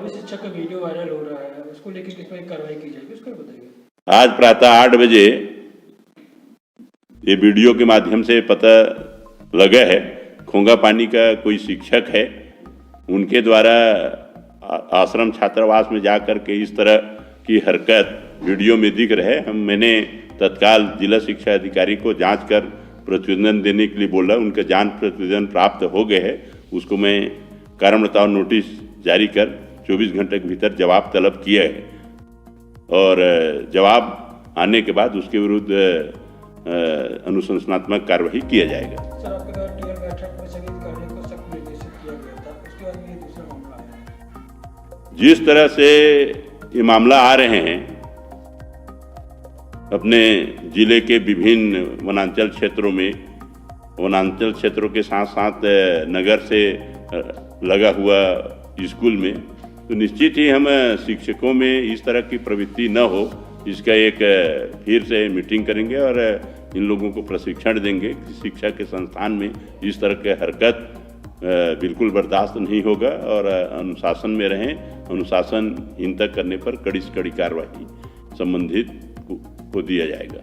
प्रभावी शिक्षक का वीडियो वायरल हो रहा है, उसको लेकर किस पर कार्रवाई की जाएगी, उसको बताइए। आज प्रातः 8 बजे ये वीडियो के माध्यम से पता लगा है, खोंगा पानी का कोई शिक्षक है, उनके द्वारा आश्रम छात्रावास में जाकर के इस तरह की हरकत वीडियो में दिख रहे हैं। मैंने तत्काल जिला शिक्षा अधिकारी को जांच कर प्रतिवेदन देने के लिए बोला। उनका जांच प्रतिवेदन प्राप्त हो गए है। उसको मैं कारण बताओ नोटिस जारी कर 24 घंटे के भीतर जवाब तलब किया है और जवाब आने के बाद उसके विरुद्ध अनुशासनात्मक कार्रवाई किया जाएगा। सर, आपके द्वारा टीयर बैठक में स्थगित करने को सख्त निर्देशित किया गया था, उसके बाद ये दूसरा मामला आया। जिस तरह से ये मामला आ रहे हैं, अपने जिले के विभिन्न वनांचल क्षेत्रों में, वनांचल क्षेत्रों के साथ साथ नगर से लगा हुआ स्कूल में, तो निश्चित ही हम शिक्षकों में इस तरह की प्रवृत्ति न हो, इसका एक फिर से मीटिंग करेंगे और इन लोगों को प्रशिक्षण देंगे कि शिक्षा के संस्थान में इस तरह के हरकत बिल्कुल बर्दाश्त नहीं होगा और अनुशासन में रहें। अनुशासनहीनता करने पर कड़ी से कड़ी कार्रवाई संबंधित को दिया जाएगा।